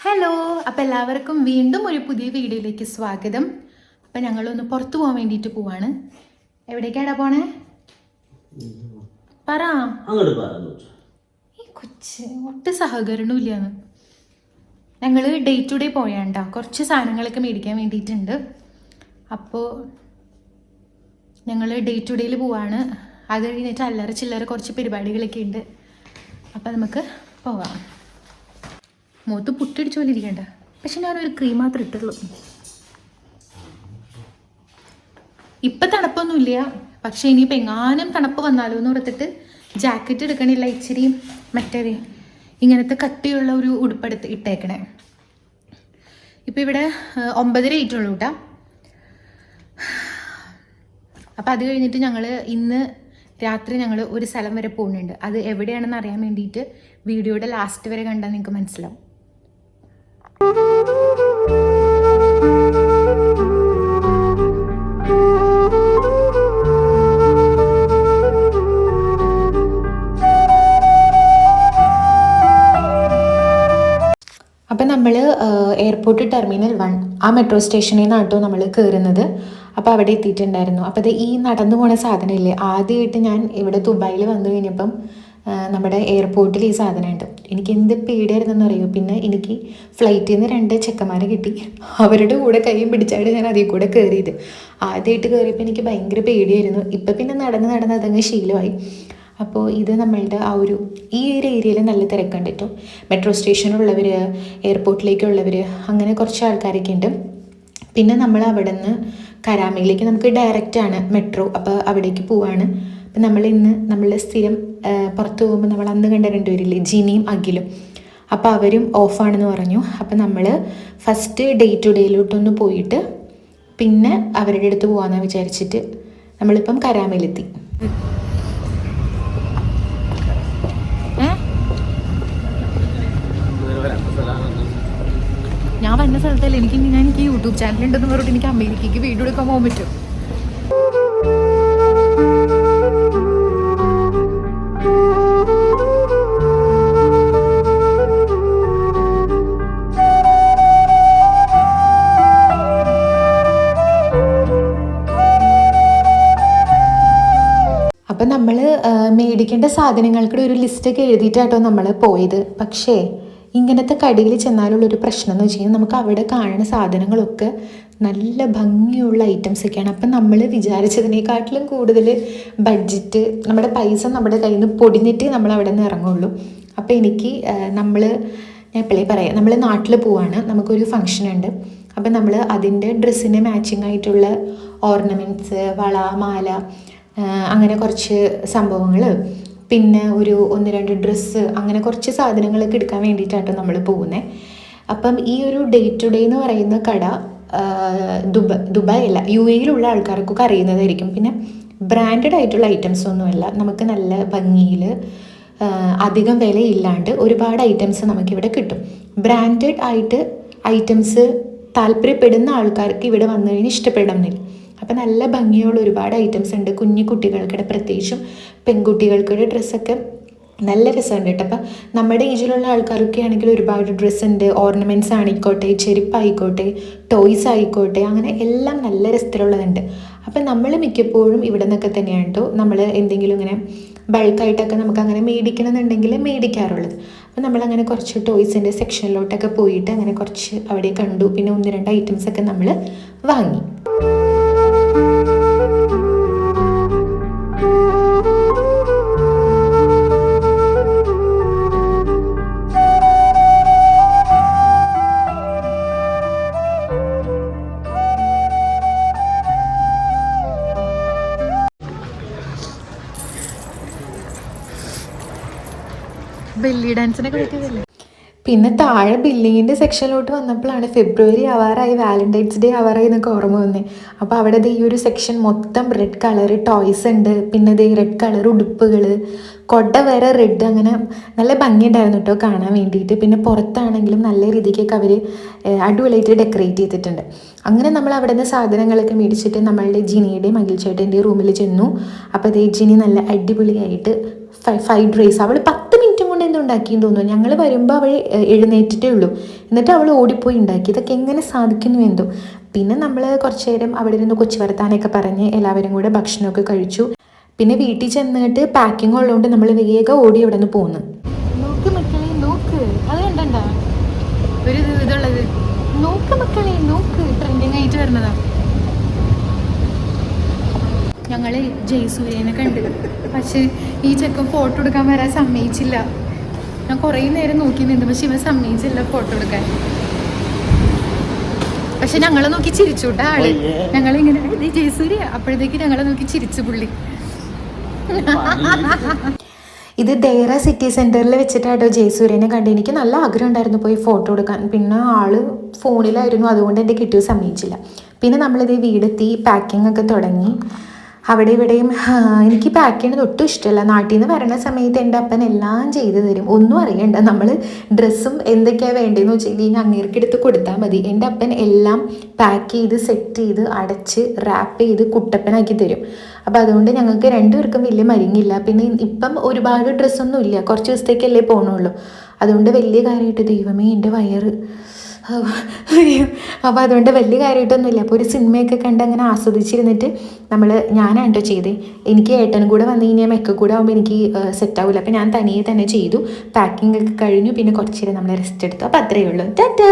Hello, അപ്പോൾ എല്ലാവർക്കും വീണ്ടും ഒരു പുതിയ വീഡിയോയിലേക്ക് സ്വാഗതം. അപ്പം ഞങ്ങളൊന്ന് പുറത്തു പോകാൻ വേണ്ടിയിട്ട് പോവാണ്. എവിടേക്കാടാ പോണേ? പറ. ഈ കൊച്ച് ഒട്ടും സഹകരണമില്ലാന്ന്. ഞങ്ങൾ ഡേ ടു ഡേ പോയാണ്ടാ കുറച്ച് സാധനങ്ങളൊക്കെ മേടിക്കാൻ വേണ്ടിയിട്ടുണ്ട്. അപ്പോൾ ഞങ്ങൾ ഡേ ടു ഡേയിൽ പോവാണ്. അത് കഴിഞ്ഞിട്ട് അല്ലറ ചില്ലറ കുറച്ച് പരിപാടികളൊക്കെ ഉണ്ട്. അപ്പം നമുക്ക് പോവാം. മുഖത്ത് പുട്ടടിച്ച പോലെ ഇരിക്കണ്ട, പക്ഷെ ഞാനൊരു ക്രീം മാത്രം ഇട്ടുള്ളൂ. ഇപ്പം തണുപ്പൊന്നുമില്ല, പക്ഷെ ഇനിയിപ്പോൾ എങ്ങാനും തണുപ്പ് വന്നാലോ എന്ന് ഓർത്തിട്ട് ജാക്കറ്റ് എടുക്കണില്ല. ഇച്ചിരി മറ്റേ ഇങ്ങനത്തെ കട്ടിയുള്ള ഒരു ഉടുപ്പെടുത്ത് ഇട്ടേക്കണേ. ഇപ്പം ഇവിടെ 9:30 ആയിട്ടുള്ളൂ കേട്ടോ. അപ്പം അത് കഴിഞ്ഞിട്ട് ഞങ്ങൾ ഇന്ന് രാത്രി ഞങ്ങൾ ഒരു സ്ഥലം വരെ പോകുന്നുണ്ട്. അത് എവിടെയാണെന്ന് അറിയാൻ വേണ്ടിയിട്ട് വീഡിയോയുടെ ലാസ്റ്റ് വരെ കണ്ടാൽ നിങ്ങൾക്ക് മനസ്സിലാവും. അപ്പം നമ്മൾ എയർപോർട്ട് ടെർമിനൽ 1 ആ മെട്രോ സ്റ്റേഷനിൽ നിന്നാണ് കേട്ടോ നമ്മൾ കയറുന്നത്. അപ്പോൾ അവിടെ എത്തിയിട്ടുണ്ടായിരുന്നു. അപ്പോൾ അത് ഈ നടന്നു പോണ സാധനമില്ലേ, ആദ്യമായിട്ട് ഞാൻ ഇവിടെ ദുബായിൽ വന്നു കഴിഞ്ഞപ്പം നമ്മുടെ എയർപോർട്ടിൽ ഈ സാധനമുണ്ട്. എനിക്ക് എന്ത് പേടിയായിരുന്നെന്ന് അറിയോ. പിന്നെ എനിക്ക് ഫ്ലൈറ്റിൽ നിന്ന് 2 ചെക്കന്മാരെ കിട്ടി. അവരുടെ കൂടെ കൈയും പിടിച്ചായിട്ട് ഞാൻ അതിൽ കൂടെ കയറിയത്. ആദ്യമായിട്ട് കയറിയപ്പോൾ എനിക്ക് ഭയങ്കര പേടിയായിരുന്നു. ഇപ്പം പിന്നെ നടന്ന് അതങ്ങ് ശീലമായി. അപ്പോൾ ഇത് നമ്മളുടെ ഈ ഒരു ഏരിയയിൽ നല്ല തിരക്കുണ്ട് കേട്ടോ. മെട്രോ സ്റ്റേഷനുള്ളവർ, എയർപോർട്ടിലേക്കുള്ളവർ, അങ്ങനെ കുറച്ച് ആൾക്കാരൊക്കെ ഉണ്ട്. പിന്നെ നമ്മൾ അവിടെ നിന്ന് കരാമയിലേക്ക് നമുക്ക് ഡയറക്റ്റാണ് മെട്രോ. അപ്പോൾ അവിടേക്ക് പോവാണ്. അപ്പം നമ്മൾ സ്ഥിരം പുറത്ത് പോകുമ്പോൾ നമ്മൾ അന്ന് കണ്ട 2 പേരില്ലേ, ജിനിയും അഖിലും. അപ്പോൾ അവരും ഓഫാണെന്ന് പറഞ്ഞു. അപ്പം നമ്മൾ ഫസ്റ്റ് ഡേ ടു ഡേയിലോട്ടൊന്ന് പോയിട്ട് പിന്നെ അവരുടെ അടുത്ത് പോകാമെന്ന് വിചാരിച്ചിട്ട് നമ്മളിപ്പം കരാമയിലെത്തി. ഞാൻ വന്ന സ്ഥലത്തല്ല, എനിക്ക് യൂട്യൂബ് ചാനലുണ്ടെന്ന് പറഞ്ഞിട്ട് എനിക്ക് അമേരിക്കയ്ക്ക് വീഡിയോ എടുക്കാൻ പോകാൻ പറ്റും. അപ്പം നമ്മൾ മേടിക്കേണ്ട സാധനങ്ങൾക്കുടെ ഒരു ലിസ്റ്റൊക്കെ എഴുതിയിട്ടാട്ടോ നമ്മൾ പോയത്. പക്ഷേ ഇങ്ങനത്തെ കടയിൽ ചെന്നാലുള്ളൊരു പ്രശ്നം എന്ന് വെച്ച് കഴിഞ്ഞാൽ നമുക്ക് അവിടെ കാണുന്ന സാധനങ്ങളൊക്കെ നല്ല ഭംഗിയുള്ള ഐറ്റംസൊക്കെയാണ്. അപ്പം നമ്മൾ വിചാരിച്ചതിനേക്കാട്ടിലും കൂടുതൽ ബഡ്ജറ്റ്, നമ്മുടെ പൈസ നമ്മുടെ കയ്യിൽ നിന്ന് പൊടിഞ്ഞിട്ട് നമ്മൾ അവിടെ നിന്ന് ഇറങ്ങുള്ളൂ. അപ്പോൾ ഞാൻ എപ്പോഴേ പറയാം, നമ്മൾ നാട്ടിൽ പോവാണ്, നമുക്കൊരു ഫംഗ്ഷൻ ഉണ്ട്. അപ്പം നമ്മൾ അതിൻ്റെ ഡ്രസ്സിന് മാച്ചിങ് ആയിട്ടുള്ള ഓർണമെൻറ്റ്സ്, വള, മാല, അങ്ങനെ കുറച്ച് സംഭവങ്ങൾ, പിന്നെ ഒരു 1-2 ഡ്രസ്സ്, അങ്ങനെ കുറച്ച് സാധനങ്ങളൊക്കെ എടുക്കാൻ വേണ്ടിയിട്ടാണ് നമ്മൾ പോകുന്നത്. അപ്പം ഈ ഒരു ഡേ ടു ഡേ എന്ന് പറയുന്ന കട ദുബായ് അല്ല, UAE-യിലുള്ള ആൾക്കാർക്കൊക്കെ അറിയുന്നതായിരിക്കും. പിന്നെ ബ്രാൻഡഡ് ആയിട്ടുള്ള ഐറ്റംസ് ഒന്നുമല്ല, നമുക്ക് നല്ല ഭംഗിയിൽ അധികം വിലയില്ലാണ്ട് ഒരുപാട് ഐറ്റംസ് നമുക്കിവിടെ കിട്ടും. ബ്രാൻഡഡ് ആയിട്ട് ഐറ്റംസ് താല്പര്യപ്പെടുന്ന ആൾക്കാർക്ക് ഇവിടെ വന്നു കഴിഞ്ഞാൽ ഇഷ്ടപ്പെടണമെന്നില്ല. അപ്പം നല്ല ഭംഗിയുള്ള ഒരുപാട് ഐറ്റംസ് ഉണ്ട്. കുഞ്ഞു കുട്ടികൾക്കിടെ, പ്രത്യേകിച്ചും പെൺകുട്ടികൾക്കിടെ ഡ്രസ്സൊക്കെ നല്ല രസമുണ്ട് കേട്ടോ. അപ്പം നമ്മുടെ ഏജിലുള്ള ആൾക്കാരൊക്കെ ആണെങ്കിൽ ഒരുപാട് ഡ്രസ്സ് ഉണ്ട്. ഓർണമെൻറ്റ്സ് ആയിക്കോട്ടെ, ചെരുപ്പായിക്കോട്ടെ, ടോയ്സ് ആയിക്കോട്ടെ, അങ്ങനെ എല്ലാം നല്ല രസത്തിലുള്ളതുണ്ട്. അപ്പം നമ്മൾ മിക്കപ്പോഴും ഇവിടെ നിന്നൊക്കെ തന്നെയാണ് കേട്ടോ നമ്മൾ എന്തെങ്കിലും ഇങ്ങനെ ബൾക്കായിട്ടൊക്കെ നമുക്ക് അങ്ങനെ മേടിക്കണമെന്നുണ്ടെങ്കിൽ മേടിക്കാറുള്ളത്. അപ്പം നമ്മളങ്ങനെ കുറച്ച് ടോയ്സിൻ്റെ സെക്ഷനിലോട്ടൊക്കെ പോയിട്ട് അങ്ങനെ കുറച്ച് അവിടെ കണ്ടു. പിന്നെ 1-2 ഐറ്റംസൊക്കെ നമ്മൾ വാങ്ങി. ബെല്ലി ഡാൻസിനൊക്കെ പറ്റിയതല്ലേ. പിന്നെ താഴെ ബില്ലിങ്ങിൻ്റെ സെക്ഷനിലോട്ട് വന്നപ്പോഴാണ് ഫെബ്രുവരി ആവാറായി, വാലന്റൈൻസ് ഡേ ആവാറായി എന്നൊക്കെ ഓർമ്മ വന്നേ. അപ്പോൾ അവിടെ ഈ ഒരു സെക്ഷൻ മൊത്തം റെഡ് കളർ ടോയ്സ് ഉണ്ട്. പിന്നെ റെഡ് കളർ ഉടുപ്പുകൾ, കൊട വരെ റെഡ്, അങ്ങനെ നല്ല ഭംഗിയുണ്ടായിരുന്നു കേട്ടോ കാണാൻ വേണ്ടിയിട്ട്. പിന്നെ പുറത്താണെങ്കിലും നല്ല രീതിക്കൊക്കെ അവർ അടിപൊളിയായിട്ട് ഡെക്കറേറ്റ് ചെയ്തിട്ടുണ്ട്. അങ്ങനെ നമ്മൾ അവിടെ നിന്ന് സാധനങ്ങളൊക്കെ മേടിച്ചിട്ട് നമ്മളുടെ ജിനിയുടെയും അഖിൽ ചേട്ടൻ്റെ റൂമിൽ ചെന്നു. അപ്പോൾ ജിനി നല്ല അടിപൊളിയായിട്ട് ഫ്രൈഡ് റൈസ്, അവൾ 10 മിനിറ്റ് കൊണ്ട് ഇരുന്ന് ഉണ്ടാക്കിയെന്ന് തോന്നുന്നു. ഞങ്ങൾ വരുമ്പോൾ അവൾ എഴുന്നേറ്റിട്ടേ ഉള്ളൂ. എന്നിട്ട് അവൾ ഓടിപ്പോയി ഉണ്ടാക്കി. ഇതൊക്കെ എങ്ങനെ സാധിക്കുന്നു എന്തോ. പിന്നെ നമ്മൾ കുറച്ച് നേരം അവിടെ ഇരുന്ന് കൊച്ചു വർത്താനൊക്കെ പറഞ്ഞ് എല്ലാവരും കൂടെ ഭക്ഷണമൊക്കെ കഴിച്ചു. പിന്നെ വീട്ടിൽ ചെന്നിട്ട് പാക്കിംഗ് ഉള്ളതുകൊണ്ട് നമ്മൾ വേഗം ഓടി അവിടെ നിന്ന് പോന്നു. നോക്ക് മക്കളെ നോക്ക്, അത് കണ്ടണ്ട ഒരു ഇതുള്ളത്. നോക്ക് മക്കളെ നോക്ക്, ട്രെൻഡിങ് ആയിട്ട് വരുന്നതാ. ഞങ്ങൾ ജയസൂര്യനെ കണ്ട്, പക്ഷെ ഈ ചെക്കൻ ഫോട്ടോ എടുക്കാൻ വരാൻ സമ്മതിച്ചില്ല. ഞാൻ കുറേ നേരം നോക്കി നിന്ന്, പക്ഷെ ഇവൻ സമ്മതിച്ചില്ല ഫോട്ടോ എടുക്കാൻ. പക്ഷെ ഞങ്ങളെ നോക്കി ചിരിച്ചുട്ടാ ആള്. ഞങ്ങളിങ്ങനെ ജയസൂര്യ, അപ്പോഴത്തേക്ക് ഞങ്ങളെ നോക്കി ചിരിച്ചു പുള്ളി. ഇത് ദേറ സിറ്റി സെൻറ്ററിൽ വെച്ചിട്ടാട്ടോ ജയസൂര്യനെ കണ്ട്. എനിക്ക് നല്ല ആഗ്രഹം ഉണ്ടായിരുന്നു പോയി ഫോട്ടോ എടുക്കാൻ. പിന്നെ ആള് ഫോണിലായിരുന്നു, അതുകൊണ്ട് എൻ്റെ കിട്ടിയോ സമ്മതിച്ചില്ല. പിന്നെ നമ്മളിത് വീടെത്തി പാക്കിംഗ് ഒക്കെ തുടങ്ങി. അവിടെ ഇവിടെയും എനിക്ക് പാക്ക് ചെയ്യുന്നത് ഒട്ടും ഇഷ്ടമല്ല. നാട്ടിൽ നിന്ന് വരണ സമയത്ത് എൻ്റെ അപ്പൻ എല്ലാം ചെയ്തു തരും, ഒന്നും അറിയണ്ട. നമ്മൾ ഡ്രസ്സും എന്തൊക്കെയാണ് വേണ്ടതെന്ന് വെച്ച് കഴിഞ്ഞാൽ അങ്ങേർക്കെടുത്ത് കൊടുത്താൽ മതി. എൻ്റെ അപ്പൻ എല്ലാം പാക്ക് ചെയ്ത് സെറ്റ് ചെയ്ത് അടച്ച് റാപ്പ് ചെയ്ത് കുട്ടപ്പനാക്കി തരും. അപ്പോൾ അതുകൊണ്ട് ഞങ്ങൾക്ക് രണ്ടുപേർക്കും വലിയ മരിങ്ങില്ല. പിന്നെ ഇപ്പം ഒരുപാട് ഡ്രസ്സൊന്നും ഇല്ല, കുറച്ച് ദിവസത്തേക്കല്ലേ പോകണുള്ളൂ. അതുകൊണ്ട് വലിയ കാര്യമായിട്ട് ദൈവമേ എൻ്റെ വയറ്. അപ്പോൾ അതുകൊണ്ട് വലിയ കാര്യമായിട്ടൊന്നുമില്ല. അപ്പോൾ ഒരു സിനിമയൊക്കെ കണ്ട് അങ്ങനെ ആസ്വദിച്ചിരുന്നിട്ട് ഞാനാണ് കേട്ടോ ചെയ്തേ. എനിക്ക് ഏട്ടനും കൂടെ വന്നു കഴിഞ്ഞാൽ മെക്ക കൂടെ ആകുമ്പോൾ എനിക്ക് സെറ്റ് ആവില്ല. അപ്പോൾ ഞാൻ തനിയെ തന്നെ ചെയ്തു. പാക്കിംഗ് ഒക്കെ കഴിഞ്ഞു. പിന്നെ കുറച്ച് നേരം നമ്മൾ റെസ്റ്റ് എടുത്തു. അപ്പോൾ അത്രയേ ഉള്ളൂ. ടാറ്റാ.